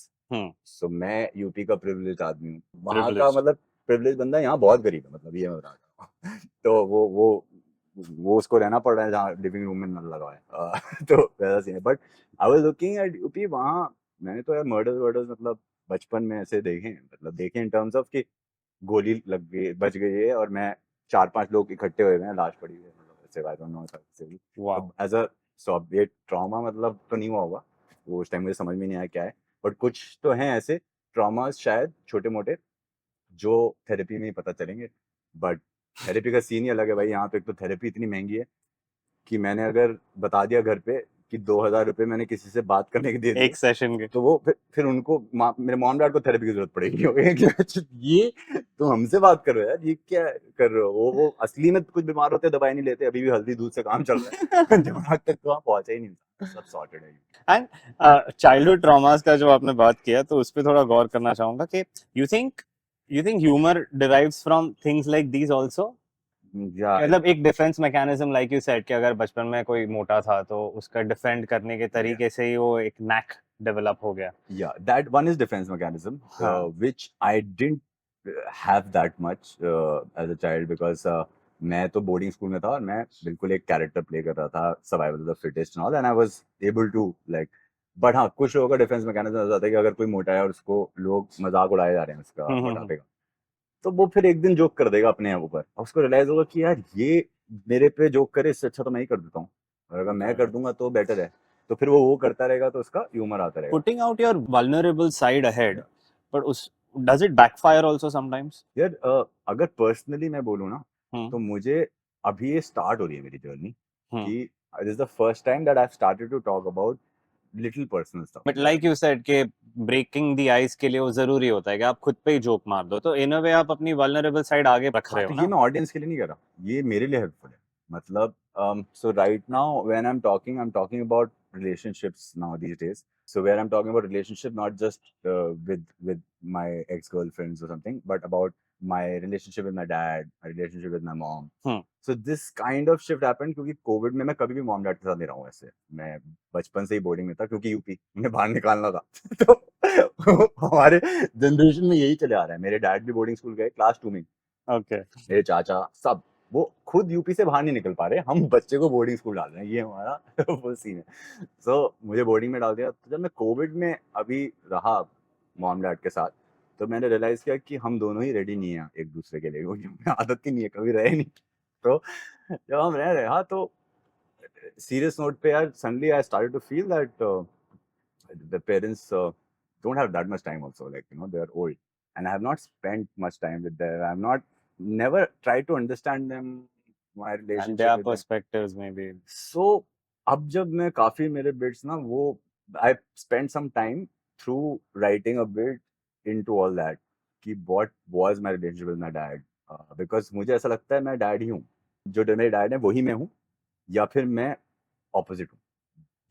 So मैं UP का privileged आदमी हूँ, वहाँ का Privileged. मतलब privileged बंदा यहाँ बहुत गरीब है, मतलब ये मैं बता रहा हूँ तो वो उसको रहना पड़ रहा है जहाँ लिविंग रूम में नल लगा है तो वैसा सीन है, but I was looking at UP, वहाँ मैंने तो यार मर्डर्स मतलब बचपन में ऐसे देखे हैं, मतलब देखे इन टर्म्स ऑफ कि गोली लग गई बच गई है और मैं 4-5 लोग इकट्ठे हुए हैं, लाश पड़ी हुई है, मतलब ऐसे आई डोंट नो ऐसे भी। Wow. अब एज अ सो ये ट्रॉमा मतलब तो नहीं हुआ होगा, वो उस टाइम मुझे समझ में नहीं आया क्या है, बट कुछ तो हैं ऐसे ट्रॉमास शायद छोटे मोटे जो थेरेपी में ही पता चलेंगे, बट थेरेपी का सीन ही अलग है भाई, यहाँ पे एक तो थेरेपी इतनी महंगी है कि मैंने अगर बता दिया घर पे कि 2,000 रुपये मैंने किसी से बात करने के दे दिए, एक सेशन के। तो वो फिर उनको मेरे मॉम डैड को थेरेपी की जरूरत पड़ेगी ये तुम हमसे बात कर रहे हो यार, ये क्या कर रहे हो, वो असली में कुछ बीमार होते दवाई नहीं लेते, अभी भी हल्दी दूध से काम चल रहा है दिमाग तक तो वहाँ पहुंचा ही नहीं, सब सॉर्टेड है। एंड चाइल्डहुड ट्रॉमास का जो आपने बात किया तो उस पर थोड़ा गौर करना चाहूंगा कि you think humour derives from things like these also? या मतलब एक defence mechanism like you said कि अगर बचपन में कोई मोटा था तो उसका डिफेंड करने के तरीके से ही वो एक नैक डेवलप हो गया। yeah, that one is defense mechanism, हाँ. which I didn't have that much as a child, because मैं तो बोर्डिंग स्कूल में था और मैं बिल्कुल एक कैरेक्टर प्ले कर रहा था, survival of the fittest and all, and I was able to like, but हाँ कुछ लोगों का डिफेंस मैकेनिज्म ऐसा था कि अगर कोई मोटा है और उसको लोग मजाक उड़ाए जा रहे हैं उसका मोटापे का, तो वो फिर एक दिन जोक कर देगा अपने ऊपर, और उसको रियलाइज होगा कि यार ये मेरे पे जोक करे, इससे अच्छा तो मैं ही कर देता हूँ, और अगर मैं कर दूंगा तो बेटर है, तो फिर वो करता रहेगा तो उसका ह्यूमर आता रहेगा। Putting out your vulnerable side ahead, but does it backfire also sometimes? यार अगर पर्सनली मैं बोलूँ ना, हम्म. तो मुझे अभी ये स्टार्ट हो रही है मेरी जर्नी हम्म. कि this is the first time that I have started to talk about little personal stuff. But like you said कि ब्रेकिंग द आइस के लिए वो जरूरी होता है कि आप खुद पे ही जोक मार दो, तो इन अ वे आप अपनी वल्नरेबल साइड आगे रख रहे हो तो ना। ये मैं ऑडियंस के लिए नहीं कर रहा, ये मेरे लिए हेल्पफुल है, मतलब so right now when I'm talking about relationships now these days, so where I'm talking about relationship not just with my ex-girlfriends or something, but about my relationship with my dad, my relationship with my mom. So this kind of shift happened क्योंकि Covid में मैं कभी भी mom dad के साथ नहीं रहा हूँ, ऐसे मैं बचपन से ही बोर्डिंग में था क्योंकि यूपी में बाहर निकालना था तो हमारे जनरेशन में यही चले आ रहा है, मेरे डैड भी बोर्डिंग स्कूल गए क्लास 2 में, ओके. मेरे चाचा सब, वो खुद यूपी से बाहर नहीं निकल पा रहे, हम बच्चे को बोर्डिंग स्कूल डाल रहे हैं, ये हमारा वो सीन है। सो मुझे बोर्डिंग में डाल दिया, तो जब मैं कोविड में अभी रहा मॉम डैड के साथ, तो मैंने रियलाइज किया कि हम दोनों ही रेडी नहीं है एक दूसरे के लिए, क्योंकि हमें आदत ही नहीं है, कभी रहे नहीं, तो जब हम रह रहे हाँ तो सीरियस नोट पे यार suddenly I started to feel that the parents don't have that much time also, like they are old and I have not spent much time with them, I'm not never tried to understand them, my And their relationship with them. perspectives maybe. So अब जब मैं काफी मेरे bits ना वो I spent some time through writing a bit into all that कि what was my relationship with my dad, because मुझे ऐसा लगता है मैं डैड ही हूँ, जो मेरे डैड है वही मैं हूँ, या फिर मैं ऑपोजिट हूँ।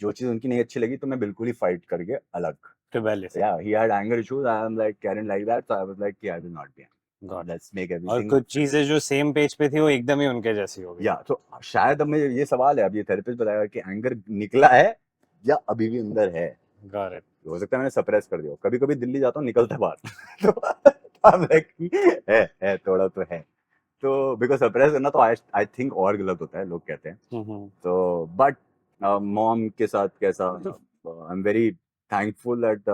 जो चीज उनकी नहीं अच्छी लगी तो मैं बिल्कुल ही फाइट करके अलग। Rebellious. Yeah, he had anger issues. I am like Karen like that, so I was like, yeah, I will not be. Got it. Let's make और everything. कुछ चीजें जो सेम पेज पे थी वो एकदम ही उनके जैसी हो गई. या तो शायद अब मुझे ये सवाल है, अब ये थेरेपिस्ट बताएगा कि एंगर निकला है या अभी भी अंदर है। Got it. हो सकता है मैंने सप्रेस कर दिया, कभी कभी दिल्ली जाता हूँ निकलता है बाहर तो I'm like, है थोड़ा तो है, तो बिकॉज सप्रेस करना तो आई थिंक और गलत होता है, लोग कहते हैं। तो बट मॉम के साथ कैसा, I am very thankful that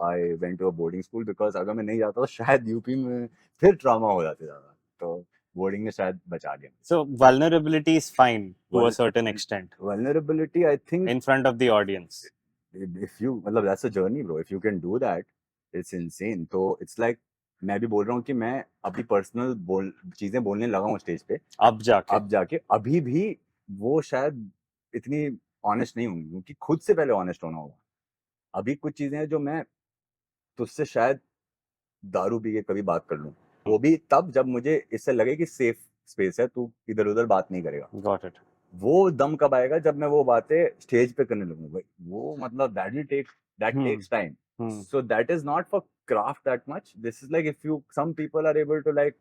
I went to a boarding school, because अगर मैं नहीं जाता तो शायद यूपी में फिर ट्रॉमा हो जाते ज्यादा, तो बोर्डिंग ने शायद बचा लिया। So vulnerability is fine to a certain extent Vulnerability, I think, in front of the audience. if you मतलब that's a journey bro, if you can do that it's insane। तो it's like मैं भी बोल रहा हूँ कि मैं अपनी पर्सनल चीजें बोलने लगा हूँ स्टेज पे अब जाके अभी भी वो शायद इतनी ऑनेस्ट नहीं होंगी, क्योंकि खुद से पहले ऑनेस्ट होना होगा। अभी कुछ चीजें हैं जो मैं तुझसे शायद दारू पी के कभी बात कर लूं, वो भी तब जब मुझे इससे लगे कि सेफ स्पेस है, तू इधर उधर बात नहीं करेगा। Got it. वो दम कब आएगा जब मैं वो बातें स्टेज पे करने लगूं भाई, वो मतलब that takes time। So that is not for craft that much, this is like if you some people are able to like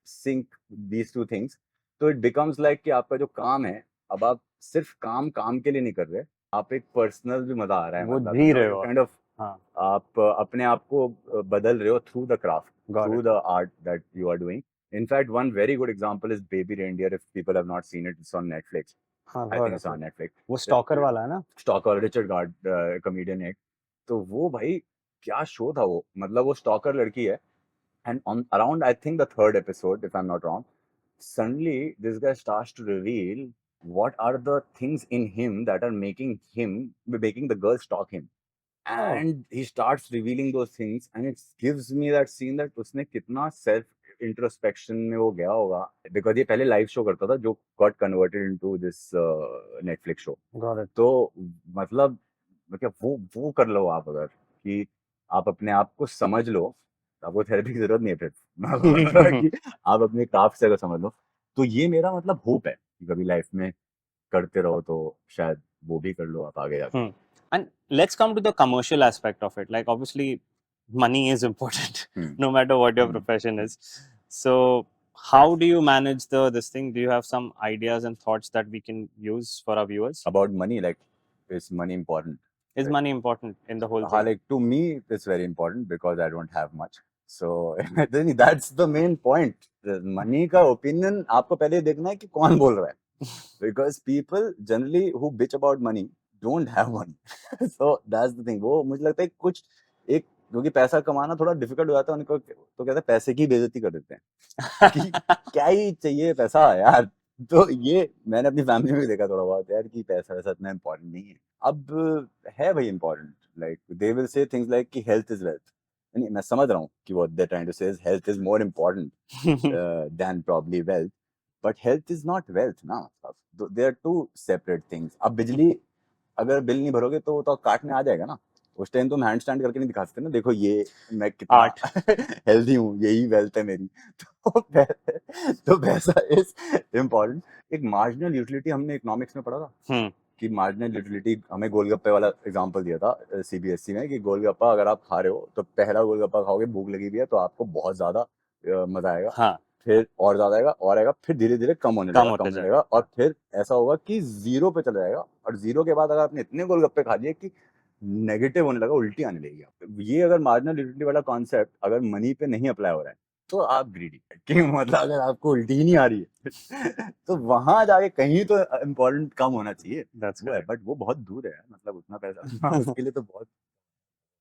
sync these two things, तो it becomes like कि आपका जो काम है अब आप सिर्फ काम के लिए नहीं कर रहे, आप एक पर्सनल भी मजा आ रहा है, वो मतलब जी रहे हो काइंड ऑफ, आप अपने आप को बदल रहे हो through the craft, through the art that you are doing। In fact, one very good example is Baby Reindeer. If people have not seen it, it's on Netflix। I think it's on Netflix। वो stalker वाला है ना? Stalker, Richard guard comedian है, तो वो भाई क्या show था वो, मतलब वो स्टॉकर लड़की है, and on around I think the third episode, if I'm not wrong, suddenly this guy starts to reveal what are the things in him that are making the girl stalk him, and he starts revealing those things, and it gives me that scene that उसने कितना self introspection में वो गया होगा, because ये पहले live show करता था जो got converted into this Netflix show। Got it. तो मतलब वो कर लो आप, अगर कि आप अपने आप को समझ लो, आपको थेरेपी की जरूरत नहीं है फिर कि आप अपने क्राफ्ट से अगर समझ लो, तो ये मेरा मतलब होप है कि कभी लाइफ में करते रहो तो शायद वो भी कर लो आप आगे जाके। And let's come to the commercial aspect of it. Like obviously money is important no matter what your profession is. So how do you manage this thing? Do you have some ideas and thoughts that we can use for our viewers? About money, like, is money important? Is money important in the whole thing? Like, to me it's very important because I don't have much, so that's the main point। money का opinion आपको पहले देखना है कि कौन बोल रहा है, because people generally who bitch about money don't have money। so that's the thing। वो मुझे लगता है कुछ एक, क्योंकि पैसा कमाना थोड़ा डिफिकल्ट हो जाता है उनको, तो कहते हैं पैसे की बेइज्जती कर देते हैं कि क्या ही चाहिए पैसा यार। तो ये मैंने अपनी फैमिली में भी देखा थोड़ा बहुत यार, कि पैसा वैसा इतना इम्पोर्टेंट नहीं है। अब है भाई important, like they will say things like कि हेल्थ इज वेल्थ। नहीं, मैं समझ रहा हूँ कि what they trying to say is health is more important than probably wealth, but health is not wealth ना, they are two separate things. अब बिजली अगर बिल नहीं भरोगे तो वो तो काटने आ जाएगा ना, उस टाइम तुम हैंड स्टैंड करके नहीं दिखा सकते ना, देखो ये मैं कितना हेल्दी हूँ, यही वेल्थ है मेरी। तो पैसा इज इम्पोर्टेंट। एक मार्जिनल यूटिलिटी हमने इकोनॉमिक्स में पढ़ा था कि मार्जिनल यूटिलिटी, हमें गोलगप्पे वाला एग्जांपल दिया था सीबीएसई में कि गोलगप्पा अगर आप खा रहे हो तो पहला गोलगप्पा खाओगे, भूख लगी भी है तो आपको बहुत ज्यादा मजा आएगा, फिर और ज्यादा आएगा और आएगा, फिर धीरे धीरे कम होने लगेगा और फिर ऐसा होगा कि जीरो पे चला जाएगा, और जीरो के बाद अगर आपने इतने गोलगप्पे खा लिए कि नेगेटिव होने लगा, उल्टी आने लगेगी आपको। ये अगर मार्जिनल यूटिलिटी वाला कॉन्सेप्ट अगर मनी पे नहीं अप्लाई हो रहा है तो आप ग्रीडी, कि मतलब अगर आपको उल्टी ही नहीं आ रही है तो वहां जाके कहीं तो इम्पोर्टेंट कम होना चाहिए। वो है, बट वो बहुत दूर है, मतलब उतना पैसा उसके लिए तो बहुत।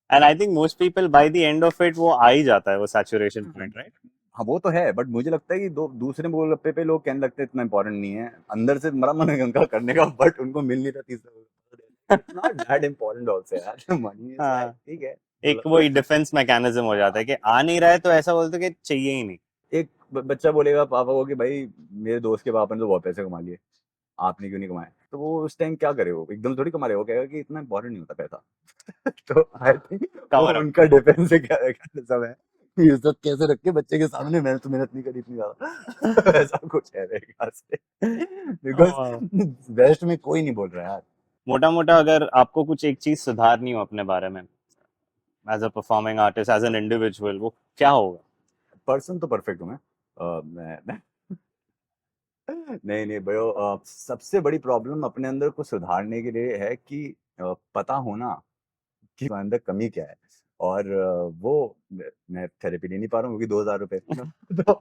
And I think most people by the end of it वो आ ही जाता है वो saturation point, right? हाँ वो तो है, बट मुझे लगता है कि दूसरे गोलगप्पे पे लोग कहने लगते हैं इतना इम्पोर्टेंट नहीं है, अंदर से मरा मन है उनका करने का, बट उनको मिल नहीं रहा तीसरा। नॉट दैट इम्पोर्टेंट आल्सो यार, मनी इज ठीक है। एक वो डिफेंस मैकेनिज्म हो जाता है कि आ नहीं रहा है तो ऐसा बोलते कि चाहिए ही नहीं। एक बच्चा बोलेगा पापा को कि भाई मेरे दोस्त के पापा ने तो बहुत पैसे कमा लिए, आपने क्यों नहीं कमाए? तो वो उस टाइम क्या करे, वो एकदम थोड़ी कमा रहे, वो कहेगा कि इतना इंपॉर्टेंट नहीं होता पैसा। तो आई थिंक वो Cover up. उनका डिफेंस है, क्या सब है कि इज्जत कैसे रख के बच्चे के सामने, मैंने तो मेहनत नहीं करी इतनी ज्यादा। ऐसा कुछ है मेरे ख्याल से, बिकॉज Oh. वेस्ट में कोई नहीं बोल रहा यार। मोटा मोटा अगर आपको कुछ एक चीज सुधारनी हो अपने बारे में, as a performing artist, as an individual, वो क्या होगा? पर्सन तो परफेक्ट हूँ मैं। मैं नहीं नहीं भयो, सबसे बड़ी प्रॉब्लम अपने अंदर को सुधारने के लिए है कि पता होना कि अंदर कमी क्या है। और वो मैं थेरेपी ले नहीं पा रहा हूँ क्योंकि 2000 रुपए। तो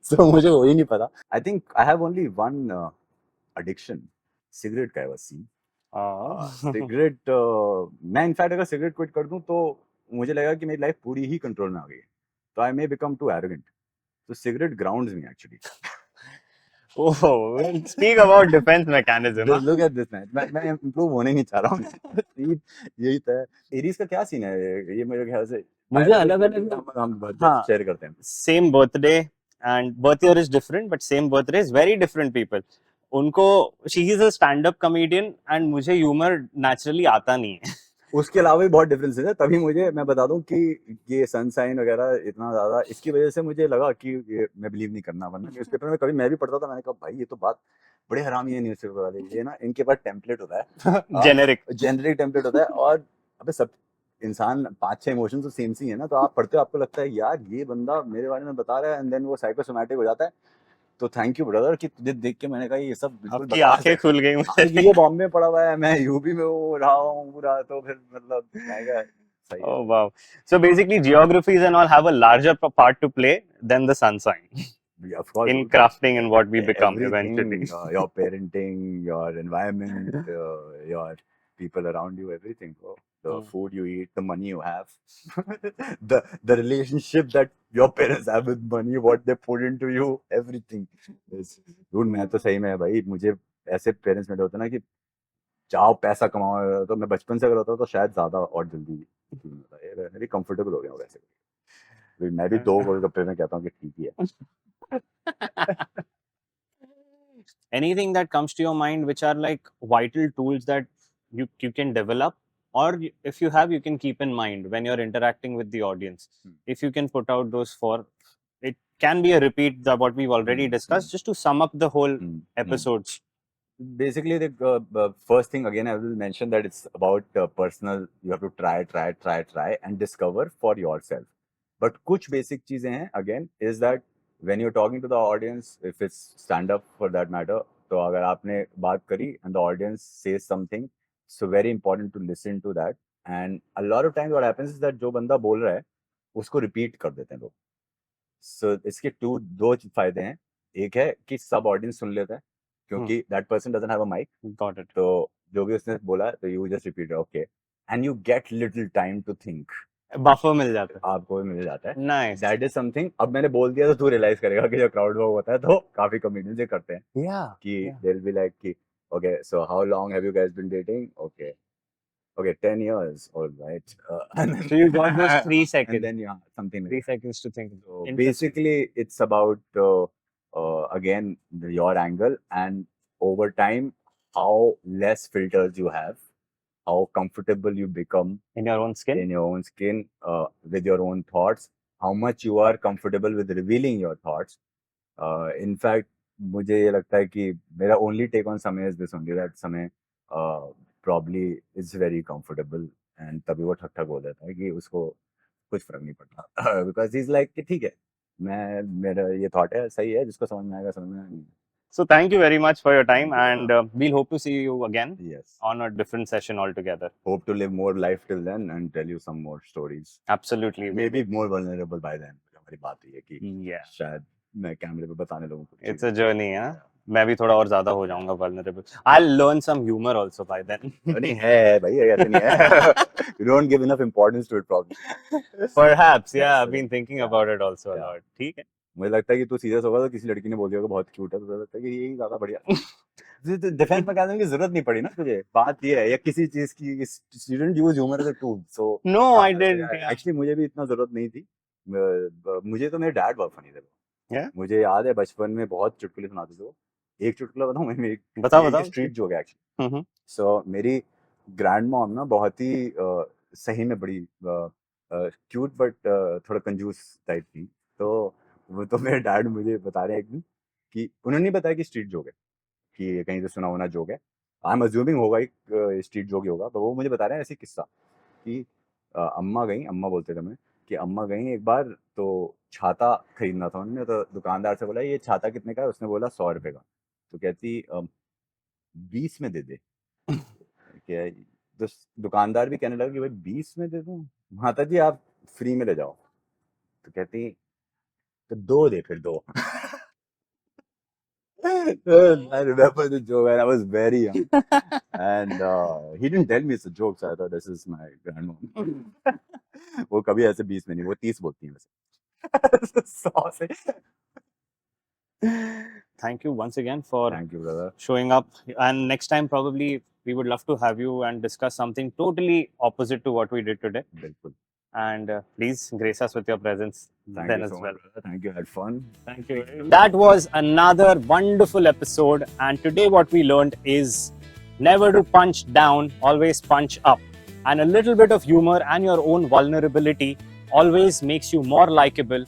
so मुझे वो ही नहीं पता। I think I have only one addiction, cigarette का है बस सीन। सिगरेट, मैं इनफैक्ट अगर सिगरेट क्विट कर दूं तो मुझे लगेगा कि मेरी लाइफ पूरी ही कंट्रोल में आ गई है, तो आई मे बिकम टू एरोगेंट। तो cigarette grounds me actually. Oh, speak about defense mechanism. huh? Look at this man, मैं इम्प्रूव होने नहीं चाह रहा हूँ। यही तो है। एरीज का क्या सीन है, ये मेरे ख्याल से मुझे अलग-अलग हम हाँ, शेयर करते हैं। same birthday and birth year is different, but same birthday is very different people. उनको she is a stand-up comedian and मुझे humor naturally आता नहीं है। उसके अलावा भी बहुत डिफरेंसेस है, तभी मुझे मैं बता दूं कि ये सनसाइन वगैरह इतना ज्यादा, इसकी वजह से मुझे लगा कि ये मैं बिलीव नहीं करना, वरना न्यूज़पेपर में कभी मैं भी पढ़ता था, मैंने कहा भाई ये तो बात बड़े हरामी है न्यूज़पेपर वाले, ये ना इनके पास टेम्पलेट होता है, Generic. जेनरिक टेम्पलेट होता है, और अबे सब इंसान 5-6 इमोशन तो सेम सी है ना, तो आप पढ़ते हो आपको लगता है यार ये बंदा मेरे बारे में बता रहा है, एंड देन वो साइकोसोमैटिक हो जाता है। तो थैंक यू ब्रदर कि तुझे देख के मैंने कहा ये सब बिल्कुल आपकी बकवास आंखें है। खुल गई हाँ, मुझे। ये बॉम्बे में पड़ा हुआ है, मैं यूपी में वो रहा हूँ पूरा, तो फिर मतलब मैं क्या, सही है। Oh wow. So basically geographies and all have a larger part to play than the sun sign Yeah, of course, in crafting and what we become everything, eventually. your parenting, your environment, your people around you, everything, bro. The Hmm. food you eat, the money you have, the relationship that your parents have with money, what they put into you, everything. Dude, मैं तो सही में भाई, मुझे ऐसे parents मिले होते ना कि जाओ पैसा कमाओ, तो मैं बचपन से अगर होता तो शायद ज्यादा और जल्दी मेरी कंफर्टेबल हो गया हूँ वैसे। मैं भी 2 गोलगप्पे में कहता हूँ कि ठीक ही है। Anything that comes to your mind which are like vital tools that you can develop, or if you have, you can keep in mind when you're interacting with the audience. If you can put out those four, it can be a repeat of what we've already discussed, just to sum up the whole episodes. Basically, the first thing again I will mention that it's about personal. You have to try, and discover for yourself. But कुछ basic चीजें हैं again is that when you're talking to the audience, if it's stand up for that matter, तो अगर आपने बात करी and the audience says something, so very important to listen to that. And a lot of times what happens is that जो बंदा बोल रहा है उसको repeat कर देते हैं लोग। So इसके दो फायदे हैं। एक है कि सब ऑडियंस सुन लेता है क्योंकि that person doesn't have a mic. Got it. तो जो भी उसने बोला तो you just repeat, okay, and you get little time to think. Buffer मिल जाता आपको भी मिल जाता है। है. Nice. That is something. अब मैंने बोल दिया तो तू रियलाइज करेगा कि जो क्राउड वर्क होता है तो काफी कॉमेडियंस ये करते हैं Yeah. कि Yeah. They will be like कि okay so how long have you guys been dating? Okay, okay, 10 years, all right. So you got those 3 seconds. And then, yeah, something like 3 that. seconds to think. So Interesting. basically, it's about, again, your angle, and over time, how less filters you have, how comfortable you become In your own skin. in your own skin, with your own thoughts, how much you are comfortable with revealing your thoughts. In fact, मुझे ये लगता है कि मेरा only take on समय is this only, that समय probably is very comfortable, and तभी वो ठक ठक हो जाता है कि उसको कुछ फर्क नहीं पड़ता because he's like कि ठीक है, मैं मेरा ये thought है, सही है, जिसको समझ में आएगा समझ में आएगा। So thank you very much for your time, Thank you. and we'll hope to see you again Yes, on a different session altogether. hope to live more life till then and tell you some more stories, Absolutely. maybe more vulnerable by then। हमारी बात ये है कि Yeah. शायद मैं कैमरे पे बताने लोगों को It's a journey, huh? मैं भी थोड़ा और ज्यादा हो जाऊंगा vulnerable. I'll learn some humor also by then. नहीं है भाई, ऐसे नहीं है। You don't give enough importance to it probably। Perhaps, yeah. Yes, I've been thinking yeah, about it also a yeah। lot. ठीक है. मुझे लगता है कि तू सीरियस होगा तो किसी लड़की ने बोल दिया होगा बहुत क्यूट है, तो तुझे लगता है कि यही ज्यादा बढ़िया। डिफेंस मैकेनिज्म की जरूरत नहीं पड़ी ना तुझे, बात ये है, या किसी चीज की student use humour as a tool. So No, I didn't. Yeah. Actually मुझे भी इतना जरूरत नहीं थी। मुझे तो मेरे डैड बहुत फनी थे। Yeah? मुझे याद है बचपन में बहुत चुटकुले सुनाते थे वो। एक चुटकुला बताऊं मैं, मेरी बताओ स्ट्रीट जोक है एक्चुअली। हम्म सो मेरी ग्रैंड मॉम ना बहुत ही सही में बड़ी क्यूट बट थोड़ा कंजूस टाइप थी। तो वो तो मेरे डैड मुझे बता रहे हैं एक दिन कि उन्होंने नहीं बताया कि स्ट्रीट जोक है, कि कहीं से सुना होना जोक है। आई एम अज्यूमिंग होगा एक स्ट्रीट जोक ही होगा। तो वो मुझे बता रहे हैं ऐसी किस्सा कि अम्मा बोलते थे मैं, कि अम्मा गई एक बार तो छाता खरीदना था उन्होंने। तो दुकानदार से बोला ये छाता कितने का है? उसने बोला 100 रुपए का। तो कहती 20 में दे दे। क्या तो दुकानदार भी कहने लगा कि भाई 20 में दे दूं, माता जी आप फ्री में ले जाओ। तो कहती तो 2 दे, फिर 2। I remember the joke and I was very young. And he didn't tell me it's a joke, so I thought this is my grandmom. वो कभी ऐसे 20 में नहीं, वो 30 बोलती है वैसे। 100 से। Thank you once again for Thank you, brother. showing up. And next time, probably we would love to have you and discuss something totally opposite to what we did today. बिल्कुल। And please grace us with your presence Thank then you as so well. much, brother. Thank you. I had fun. Thank you. That was another wonderful episode. And today, what we learned is never to punch down, always punch up. And a little bit of humor and your own vulnerability always makes you more likable,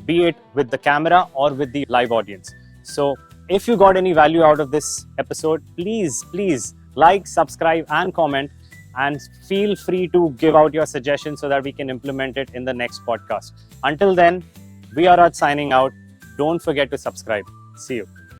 be it with the camera or with the live audience. So, if you got any value out of this episode, please like, subscribe, and comment. And feel free to give out your suggestions so that we can implement it in the next podcast. Until then, we are signing out. Don't forget to subscribe. See you.